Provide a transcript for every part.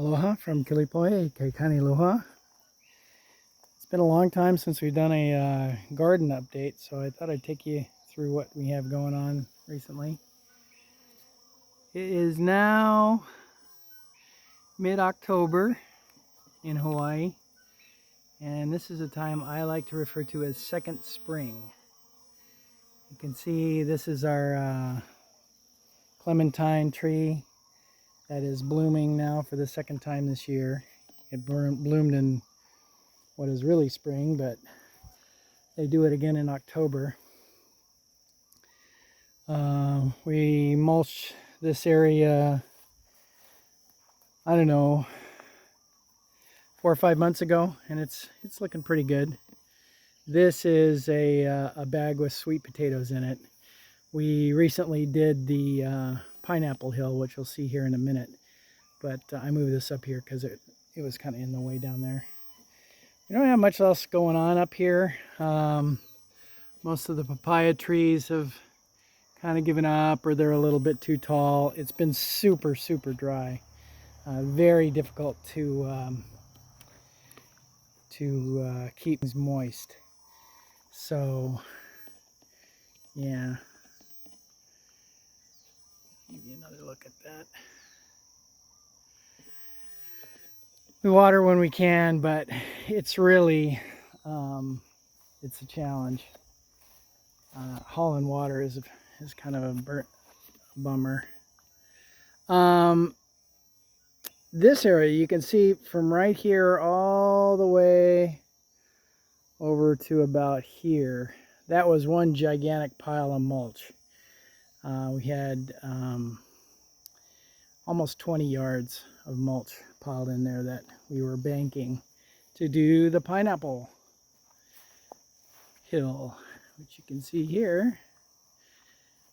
Aloha from Kilipoe, Kaikani Aloha. It's been a long time since we've done a garden update, so I thought I'd take you through what we have going on recently. It is now mid-October in Hawaii, and this is a time I like to refer to as second spring. You can see this is our clementine tree that is blooming now for the second time this year. It bloomed in what is really spring, but they do it again in October. We mulched this area, I don't know, 4 or 5 months ago, and it's looking pretty good. This is a bag with sweet potatoes in it. We recently did the pineapple hill, which you'll see here in a minute, but I moved this up here because it was kind of in the way down there. We don't have much else going on up here. Most of the papaya trees have kind of given up, or they're a little bit too tall. It's been super dry. Very difficult to keep things moist. So yeah, give you another look at that. We water when we can, but it's really it's a challenge. Hauling water is kind of a bummer. This area you can see from right here all the way over to about here. That was one gigantic pile of mulch. We had almost 20 yards of mulch piled in there that we were banking to do the pineapple hill, which you can see here.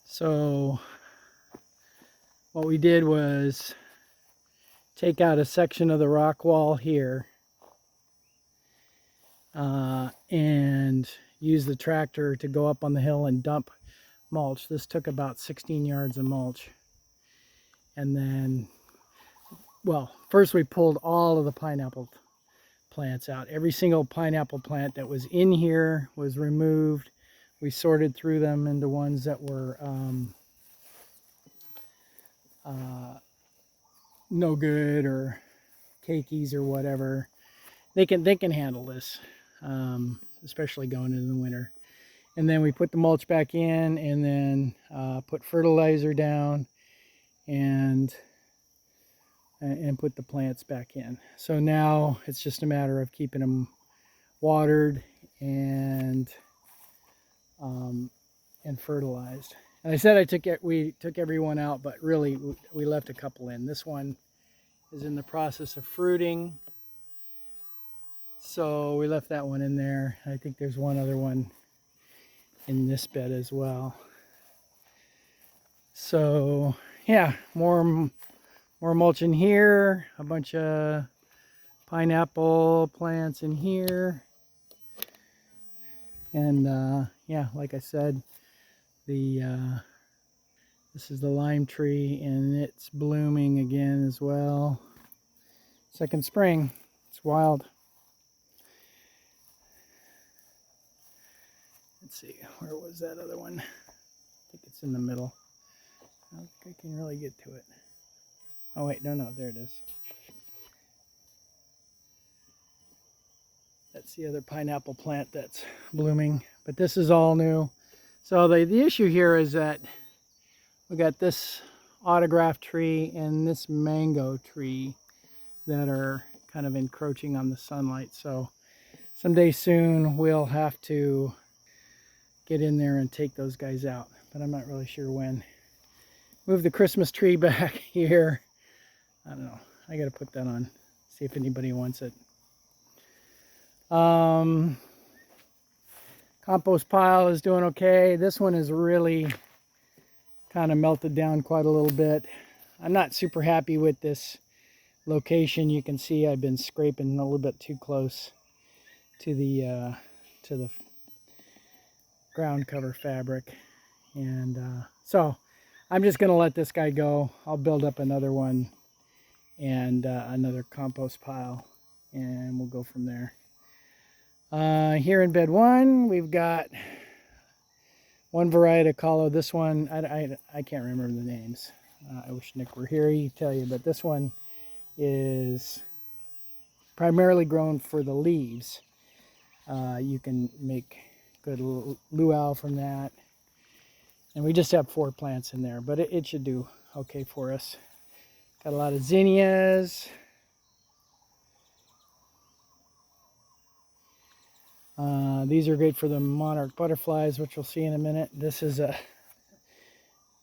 So what we did was take out a section of the rock wall here and use the tractor to go up on the hill and dump mulch. This took about 16 yards of mulch. And then, well, first we pulled all of the pineapple plants out. Every single pineapple plant that was in here was removed. We sorted through them into ones that were no good or cakeys or whatever. They can handle this, especially going into the winter. And then we put the mulch back in, and then put fertilizer down and put the plants back in. So now it's just a matter of keeping them watered and fertilized. And I said we took everyone out, but really we left a couple in. This one is in the process of fruiting, so we left that one in there. I think there's one other one in this bed as well. So yeah, more mulch in here, a bunch of pineapple plants in here, and yeah, like I said, this is the lime tree, and it's blooming again as well. Second spring. It's wild. Let's see, where was that other one? I think it's in the middle. I don't think I can really get to it. Oh wait, no, there it is. That's the other pineapple plant that's blooming, but this is all new. So the issue here is that we got this autograph tree and this mango tree that are kind of encroaching on the sunlight. So someday soon we'll have to get in there and take those guys out, but I'm not really sure when. Move the Christmas tree back here. I don't know. I got to put that on, see if anybody wants it. Compost pile is doing okay. This one is really kind of melted down quite a little bit. I'm not super happy with this location. You can see I've been scraping a little bit too close to the ground cover fabric, and so I'm just gonna let this guy go. I'll build up another one and another compost pile, and we'll go from there. Here in bed 1, we've got one variety of Calo. This one, I can't remember the names. I wish Nick were here, he'd tell you, but this one is primarily grown for the leaves. You can make good luau from that. And we just have 4 plants in there, but it should do okay for us. Got a lot of zinnias. These are great for the monarch butterflies, which we'll see in a minute. This is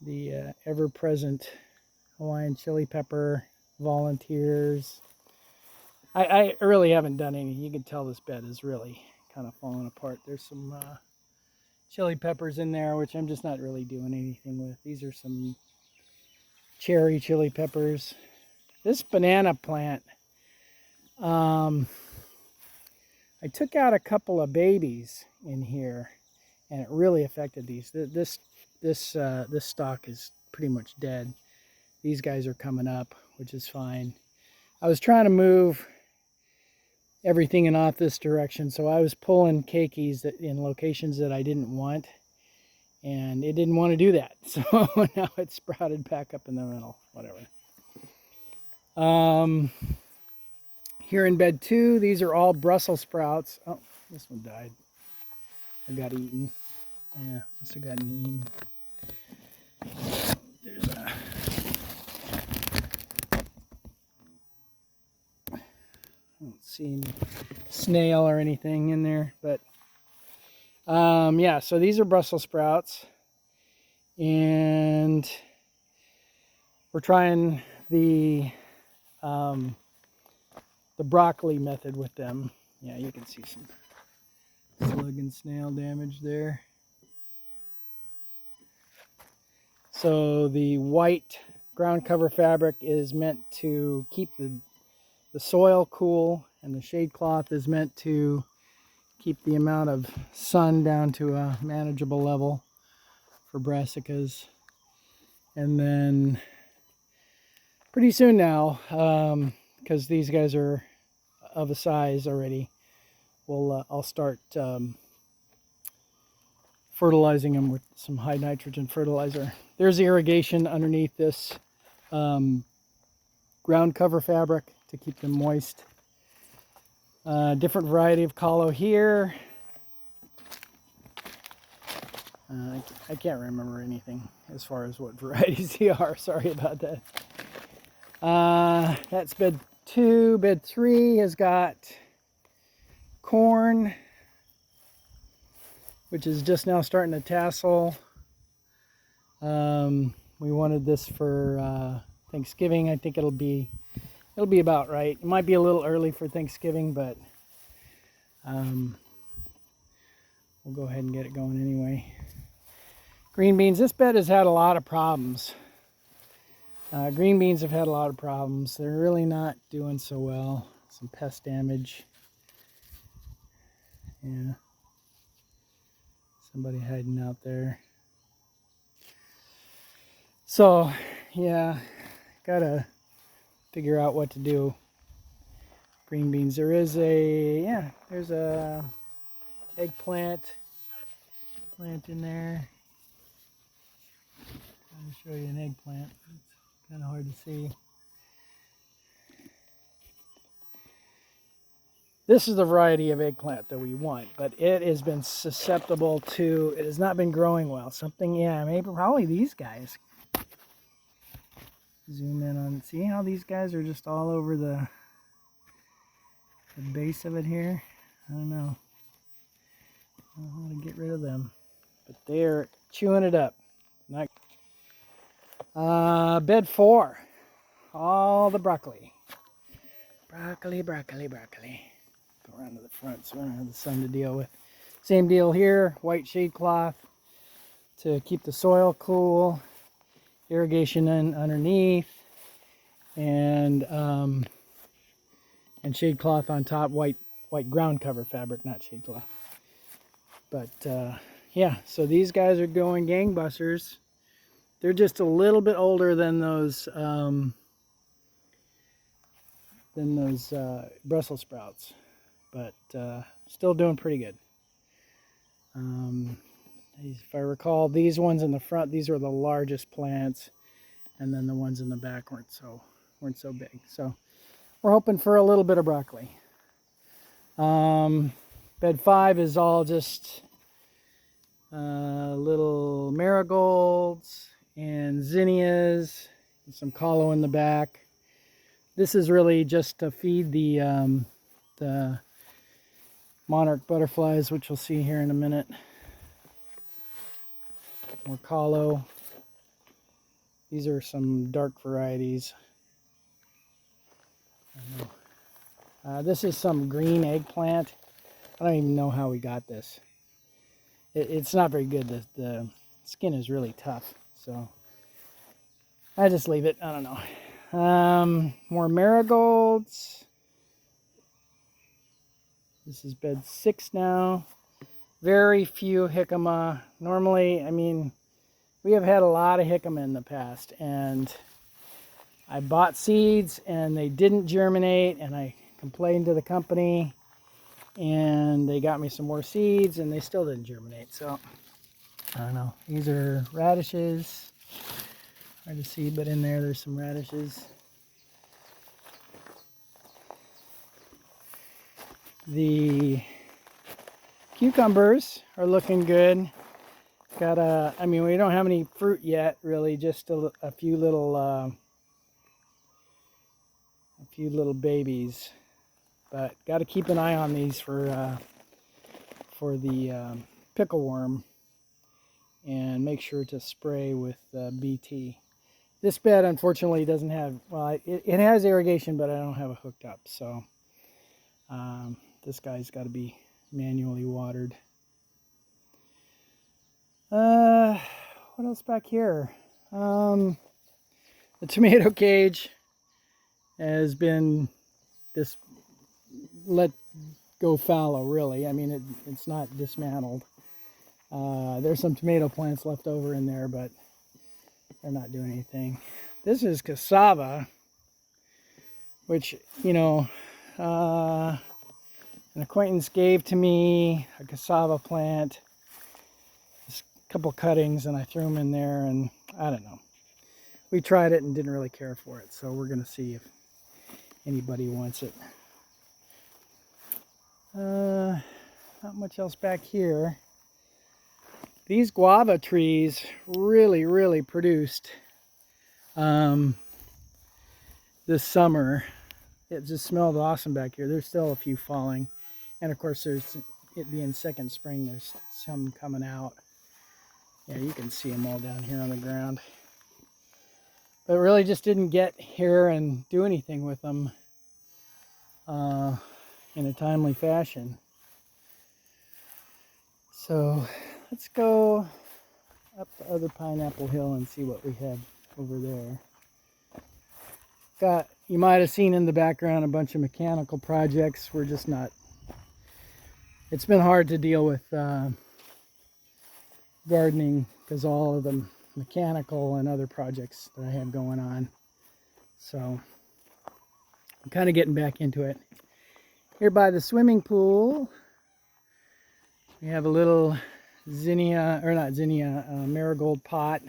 the ever-present Hawaiian chili pepper volunteers. I really haven't done any. You can tell this bed is really kind of falling apart. There's some chili peppers in there, which I'm just not really doing anything with. These are some cherry chili peppers. This banana plant, I took out a couple of babies in here, and it really affected these. This stalk is pretty much dead. These guys are coming up, which is fine. I was trying to move everything in off this direction, so I was pulling keikis in locations that I didn't want, and it didn't want to do that. So now it's sprouted back up in the middle. Whatever. Here in bed 2, these are all Brussels sprouts. Oh, this one died. I got eaten. Yeah, must have gotten eaten. There's a... I don't see any snail or anything in there, but yeah, so these are Brussels sprouts, and we're trying the broccoli method with them. Yeah, you can see some slug and snail damage there. So the white ground cover fabric is meant to keep the soil cool, and the shade cloth is meant to keep the amount of sun down to a manageable level for brassicas. And then pretty soon now, because these guys are of a size already, I'll start fertilizing them with some high nitrogen fertilizer. There's irrigation underneath this ground cover fabric to keep them moist. Different variety of Calo here. I can't remember anything as far as what varieties they are. Sorry about that. That's bed 2. Bed 3 has got corn, which is just now starting to tassel. We wanted this for Thanksgiving. I think it'll be about right. It might be a little early for Thanksgiving, but we'll go ahead and get it going anyway. Green beans. This bed has had a lot of problems. Green beans have had a lot of problems. They're really not doing so well. Some pest damage. Yeah. Somebody hiding out there. So, yeah, gotta figure out what to do. Green beans. There's a eggplant plant in there. I'll show you an eggplant. It's kind of hard to see. This is the variety of eggplant that we want, but it has been susceptible to, it has not been growing well. Probably these guys. Zoom in on, see how these guys are just all over the base of it here? I don't know. I don't know how to get rid of them, but they're chewing it up. Bed 4, all the broccoli. Broccoli. Go around to the front so I don't have the sun to deal with. Same deal here, white shade cloth to keep the soil cool, irrigation underneath, and shade cloth on top, white ground cover fabric, not shade cloth. But yeah, so these guys are going gangbusters. They're just a little bit older than those than those Brussels sprouts, but still doing pretty good. If I recall, these ones in the front, these were the largest plants, and then the ones in the back weren't so big. So we're hoping for a little bit of broccoli. Bed 5 is all just little marigolds and zinnias, and some calo in the back. This is really just to feed the monarch butterflies, which we'll see here in a minute. More calo. These are some dark varieties. This is some green eggplant. I don't even know how we got this. It's not very good. The skin is really tough, so I just leave it. I don't know. More marigolds. This is bed 6 now. Very few jicama. Normally, I mean, we have had a lot of jicama in the past, and I bought seeds and they didn't germinate, and I complained to the company, and they got me some more seeds and they still didn't germinate. So I don't know. These are radishes. Hard to see, but in there's some radishes. The cucumbers are looking good. Got I mean, we don't have any fruit yet, really, just a few little babies. But got to keep an eye on these for the pickle worm, and make sure to spray with BT. This bed, unfortunately, doesn't have, well, it has irrigation, but I don't have it hooked up. So this guy's got to be manually watered. What else back here? The tomato cage has been let go fallow, really. I mean, it's not dismantled. There's some tomato plants left over in there, but they're not doing anything. This is cassava, which, you know, an acquaintance gave to me a cassava plant, a couple cuttings, and I threw them in there, and I don't know. We tried it and didn't really care for it, so we're going to see if anybody wants it. Not much else back here. These guava trees really produced this summer. It just smelled awesome back here. There's still a few falling, and of course, there's it being second spring, there's some coming out. Yeah, you can see them all down here on the ground. But really just didn't get here and do anything with them in a timely fashion. So let's go up the other Pineapple Hill and see what we have over there. You might have seen in the background a bunch of mechanical projects. We're just not, it's been hard to deal with gardening because all of them mechanical and other projects that I have going on. So I'm kind of getting back into it. Here by the swimming pool, we have a little zinnia, or not zinnia, marigold pot.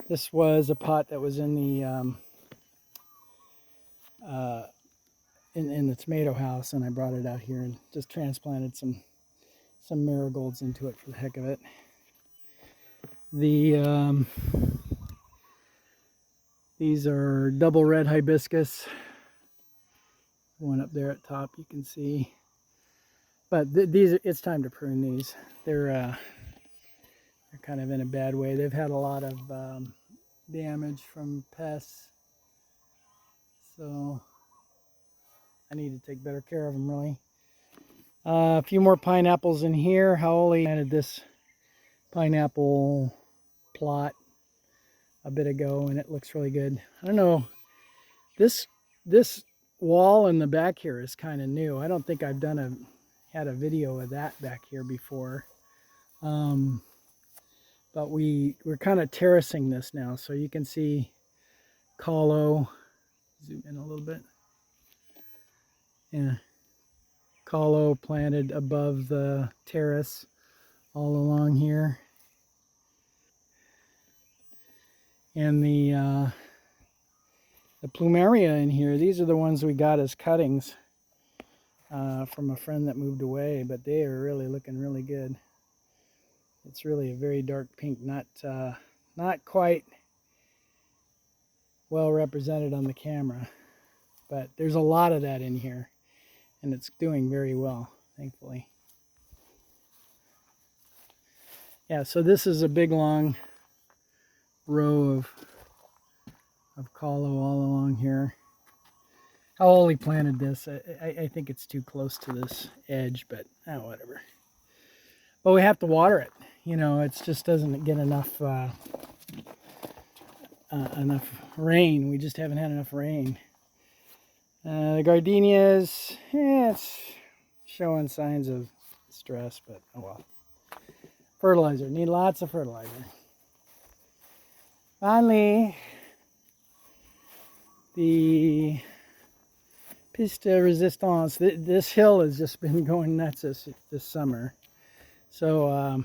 This was a pot that was in the in the tomato house, and I brought it out here and just transplanted some marigolds into it for the heck of it. These are double red hibiscus. One up there at top you can see. But these, it's time to prune these. They're kind of in a bad way. They've had a lot of damage from pests. So I need to take better care of them, really. A few more pineapples in here. Howley planted this pineapple plot a bit ago, and it looks really good. I don't know, this wall in the back here is kind of new. I don't think I've had a video of that back here before. But we're kind of terracing this now, so you can see calo. Zoom in a little bit. Yeah, Calo planted above the terrace all along here. And the plumeria in here, these are the ones we got as cuttings from a friend that moved away, but they are really looking really good. It's really a very dark pink, not quite well represented on the camera, but there's a lot of that in here, and it's doing very well, thankfully. Yeah, so this is a big long row of Calo all along here. How Ollie planted this, I think it's too close to this edge, but whatever. But we have to water it. You know, it just doesn't get enough rain. We just haven't had enough rain. The gardenias, it's showing signs of stress, but oh well. Fertilizer, need lots of fertilizer. Finally, the Piste Resistance. This hill has just been going nuts this summer. So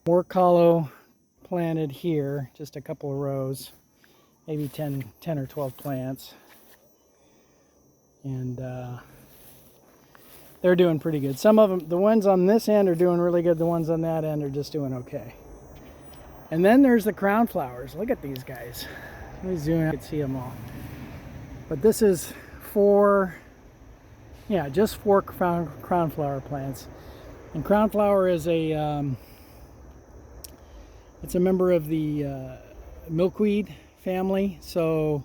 more Calo planted here, just a couple of rows, maybe 10 or 12 plants. And they're doing pretty good. Some of them, the ones on this end are doing really good. The ones on that end are just doing okay. And then there's the crown flowers. Look at these guys. Let me zoom in, I can see them all. But this is just four crown flower plants. And crown flower is it's a member of the milkweed family. So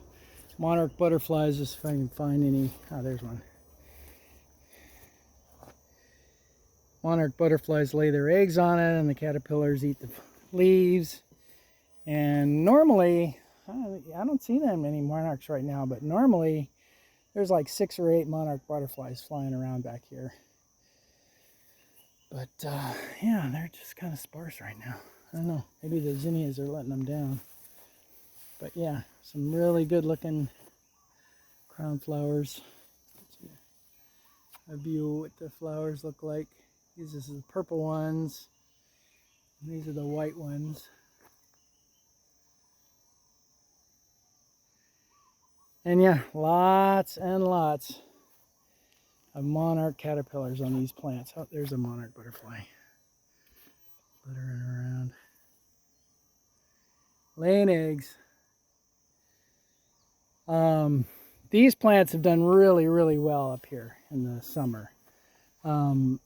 monarch butterflies, just if I can find any, there's one. Monarch butterflies lay their eggs on it, and the caterpillars eat the leaves. And normally, I don't see that many monarchs right now, but normally there's like 6 or 8 monarch butterflies flying around back here. But yeah, they're just kind of sparse right now. I don't know, maybe the zinnias are letting them down. But yeah, some really good looking crown flowers. A view of what the flowers look like. These are the purple ones. And these are the white ones. And yeah, lots and lots of monarch caterpillars on these plants. Oh, there's a monarch butterfly fluttering around, laying eggs. These plants have done really, really well up here in the summer. I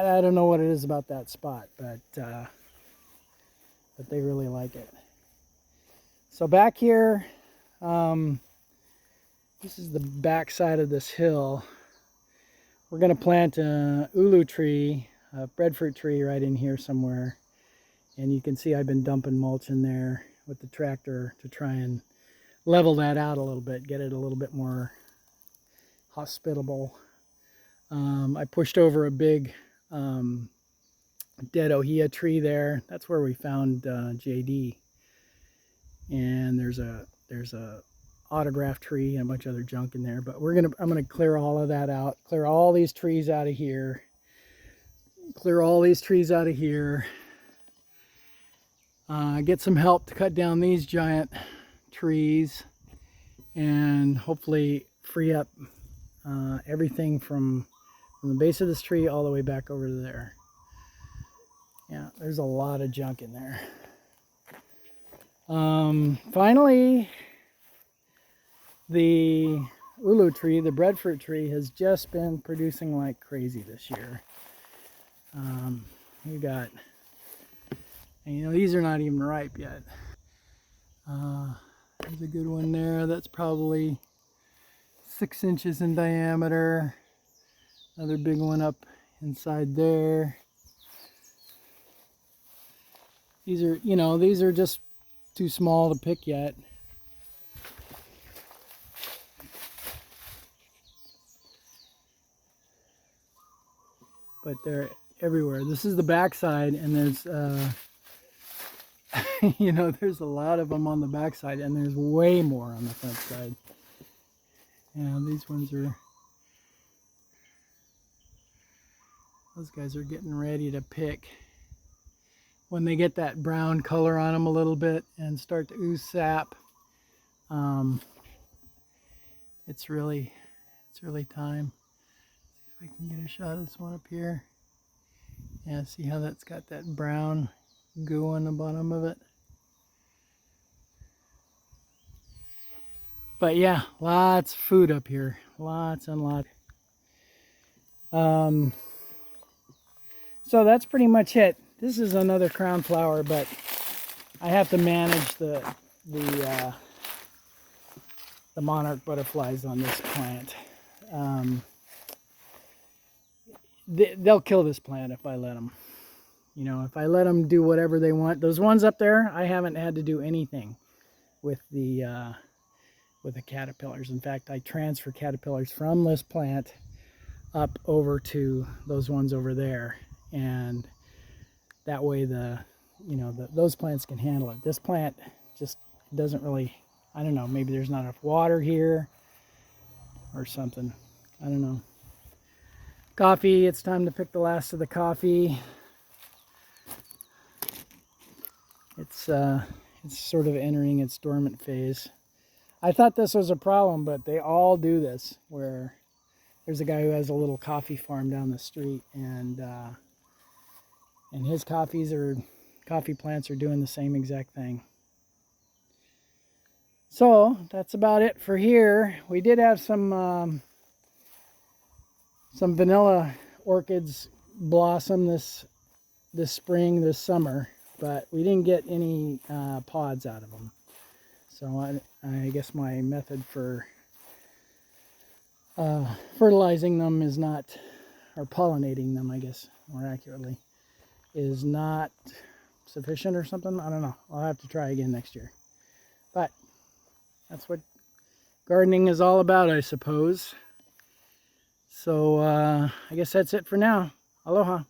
don't know what it is about that spot, but they really like it. So back here, this is the back side of this hill. We're going to plant a ulu tree, a breadfruit tree right in here somewhere. And you can see I've been dumping mulch in there with the tractor to try and level that out a little bit, get it a little bit more hospitable. I pushed over a big dead ohia tree there. That's where we found JD. And there's a autograph tree and a bunch of other junk in there. But I'm gonna clear all of that out. Clear all these trees out of here. Clear all these trees out of here. Get some help to cut down these giant trees, and hopefully free up everything from the base of this tree all the way back over to there. Yeah, there's a lot of junk in there. Finally, the ulu tree, the breadfruit tree, has just been producing like crazy this year. We got, and you know, these are not even ripe yet. There's a good one there that's probably 6 inches in diameter. Another big one up inside there. These are, you know, these are just too small to pick yet. But they're everywhere. This is the backside, and there's you know, there's a lot of them on the backside, and there's way more on the front side. Yeah, these ones are Those guys are getting ready to pick. When they get that brown color on them a little bit and start to ooze sap, it's really time. See if I can get a shot of this one up here. Yeah, see how that's got that brown goo on the bottom of it. But yeah, lots of food up here, lots and lots. So that's pretty much it. This is another crown flower, but I have to manage the monarch butterflies on this plant. They'll kill this plant if I let them. You know, if I let them do whatever they want. Those ones up there, I haven't had to do anything with the caterpillars. In fact, I transfer caterpillars from this plant up over to those ones over there, and that way those plants can handle it. This plant just doesn't really, I don't know, maybe there's not enough water here or something. I don't know. Coffee, it's time to pick the last of the coffee. It's sort of entering its dormant phase. I thought this was a problem, but they all do this, where there's a guy who has a little coffee farm down the street, and his coffee plants are doing the same exact thing. So that's about it for here. We did have some vanilla orchids blossom this spring, this summer, but we didn't get any pods out of them. So I guess my method for fertilizing them is not, or pollinating them, I guess more accurately, is not sufficient or something. I don't know. I'll have to try again next year. But that's what gardening is all about, I suppose. So I guess that's it for now. Aloha.